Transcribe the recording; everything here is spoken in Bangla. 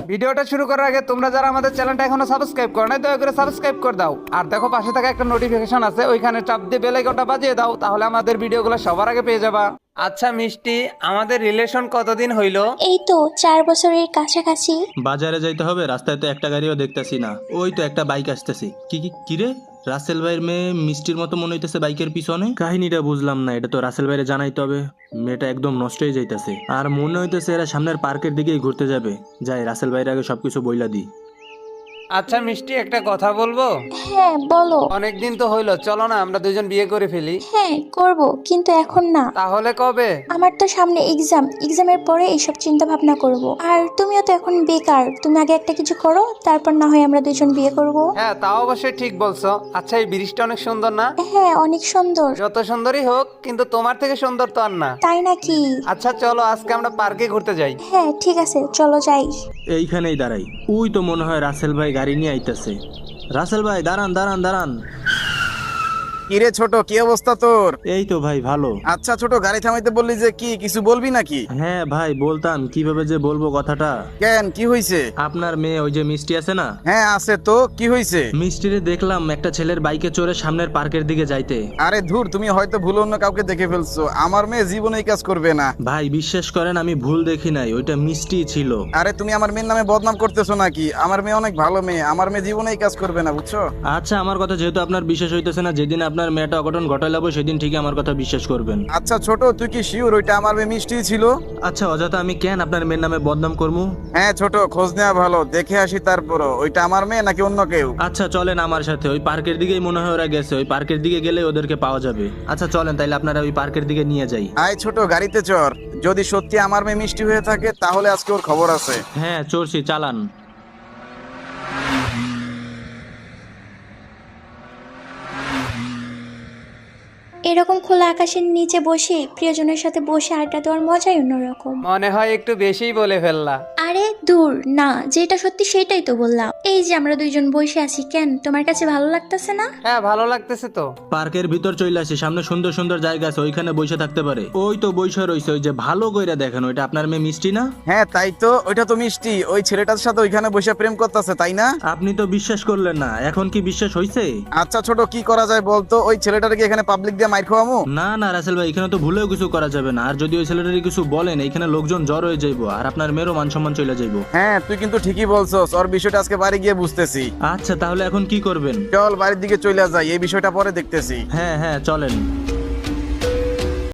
ভিডিওটা শুরু করার আগে তোমরা যারা আমাদের চ্যানেলটা এখনো সাবস্ক্রাইব করো নাই দয়া করে সাবস্ক্রাইব করে দাও, আর দেখো পাশে থাকা একটা নোটিফিকেশন আছে ওইখানে চাপ দিয়ে বেল আইকনটা বাজিয়ে দাও, তাহলে আমাদের ভিডিওগুলো সবার আগে পেয়ে যাবা। আচ্ছা মিষ্টি, আমাদের রিলেশন কতদিন হইলো? এই তো 4 বছরের কাছাকাছি। বাজারে যাইতে হবে, রাস্তায় তো একটা গাড়িও দেখতেছি না। ওই তো একটা বাইক আসতেছি। কি রে, রাসেল ভাইয়ের মেয়ে মিষ্টির মতো মনে হইতেছে বাইকের পিছনে। কাহিনীটা বুঝলাম না, এটা তো রাসেল ভাইরে জানাইতে হবে। মেয়েটা একদম নষ্ট হয়ে যাইতেছে, আর মনে হইতেছে এরা সামনের পার্কের দিকেই ঘুরতে যাবে। যাই রাসেল ভাইয়ের আগে সবকিছু বইলা দিই। আচ্ছা মিষ্টি, একটা কথা বলবো? হ্যাঁ বলো। অনেকদিন তো হইলো, চলো না আমরা দুজন বিয়ে করে ফেলি। হ্যাঁ করব, কিন্তু এখন না। তাহলে কবে? আমার তো সামনে এক্সামের পরে এইসব চিন্তা ভাবনা করব। আর তুমিও তো এখন বেকার, তুমি আগে একটা কিছু করো, তারপর না হয় আমরা দুজন বিয়ে করব। হ্যাঁ তাও অবশ্যই ঠিক বলছো। আচ্ছা এই ব্রিজটা অনেক সুন্দর না? হ্যাঁ অনেক সুন্দর। যত সুন্দরই হোক, কিন্তু তোমার থেকে সুন্দর তো আর না। তাই নাকি? আচ্ছা চলো আজকে আমরা পার্কে ঘুরতে যাই। হ্যাঁ ঠিক আছে, চলো যাই। এইখানেই দাঁড়াই। ওই তো মনে হয় রাসেল ভাই গাড়ি নিয়ে আইতেছে। রাসেল ভাই দাঁড়ান দাঁড়ান দাঁড়ান। কিরে ছোট, কি অবস্থা তোর? এই তো ভাই ভালো। আচ্ছা ছোট, গাড়ি থামাইতে বললি যে কি কিছু বলবি নাকি? হ্যাঁ ভাই বলতাম, কিভাবে যে বলবো কথাটা। কেন, কি হইছে? আপনার মেয়ে ওই যে মিষ্টি আছে না, হ্যাঁ আছে তো, কি হইছে? মিষ্টিরে দেখলাম একটা ছেলের বাইকে চড়ে সামনের পার্কের দিকে যাইতে। আরে ধুর, তুমি হয়তো ভুল অন্য কাউকে দেখে ফেলছো। আমার মেয়ে জীবনে এই কাজ করবে না। ভাই বিশ্বাস করেন, আমি ভুল দেখি নাই, ওইটা মিষ্টি ছিল। আরে তুমি আমার মেয়ের নামে বদনাম করতেছো নাকি? আমার মেয়ে অনেক ভালো মেয়ে, আমার মেয়ে জীবনে এই কাজ করবে না, বুঝছো? আচ্ছা আমার কথা যেহেতু আপনার বিশ্বাস হইতেছে না, যেদিন আপনার মেয়েটা অঘটন ঘটাইলাবো সেদিন ঠিকই আমার কথা বিশ্বাস করবেন। আচ্ছা ছোট, তুই কি শিওর ওইটা আমার মেয়ে মিষ্টি ছিল? আচ্ছা অযথা আমি কেন আপনার মেয়ের নামে বদনাম করবো? হ্যাঁ ছোট, খোঁজ নেওয়া ভালো, দেখে আসি তারপরও ওইটা আমার মেয়ে নাকি অন্য কেউ। আচ্ছা চলেন আমার সাথে, ওই পার্কের দিকেই মনে হয় ওরা গেছে। ওই পার্কের দিকে গেলে ওদেরকে পাওয়া যাবে। আচ্ছা চলেন তাইলে আপনারা ওই পার্কের দিকে নিয়ে যাই। আয় ছোট, গাড়িতে চড়। যদি সত্যি আমার মেয়ে মিষ্টি হয়ে থাকে তাহলে আজকে ওর খবর আছে। হ্যাঁ চড়ছি, চালান। এরকম খোলা আকাশের নিচে বসে প্রিয়জনের সাথে বসে আড্ডা দেওয়ার মজাই অন্যরকম। মনে হয় একটু বেশিই বলে ফেললা। আরে দূর না, যেটা সত্যি সেটাই তো বললাম। এই যে আমরা দুইজন বসে আছি, কেন তোমার কাছে ভালো লাগতেছে না? হ্যাঁ ভালো লাগতেছে তো। পার্কের ভিতর চলে আসি, সামনে সুন্দর সুন্দর জায়গা আছে, ওইখানে বসে থাকতে পারে। ওই তো বসে রইছে, ওই যে ভালো কইরা দেখেন, ওইটা আপনার মেয়ে মিষ্টি না? হ্যাঁ তাই তো, ওইটা তো মিষ্টি। ওই ছেলেটার সাথে ওইখানে বসে প্রেম করতেছে, তাই না? আপনি তো বিশ্বাস করলেন না, এখন কি বিশ্বাস হইছে? আচ্ছা ছোট, কি করা যায় বলতো? ওই ছেলেটাকে এখানে পাবলিক দিয়ে মাইর খাওয়ামু? না না রাসেল ভাই, এখানে তো ভুলেও কিছু করা যাবে না। আর যদি ওই ছেলেটারই কিছু বলেন, এখানে লোকজন জড় হয়ে যাইবো, আর আপনার মেয়েরও মান সম্মান চলে যাইবো। হ্যাঁ তুই কিন্তু ঠিকই বলছস, ওর বিষয়টা আজকে বাড়ি গিয়ে বুঝতেছি। আচ্ছা তাহলে এখন কি করবেন? চল বাড়ির দিকে চলে যাই, এই বিষয়টা পরে দেখতেছি। হ্যাঁ হ্যাঁ চলেন।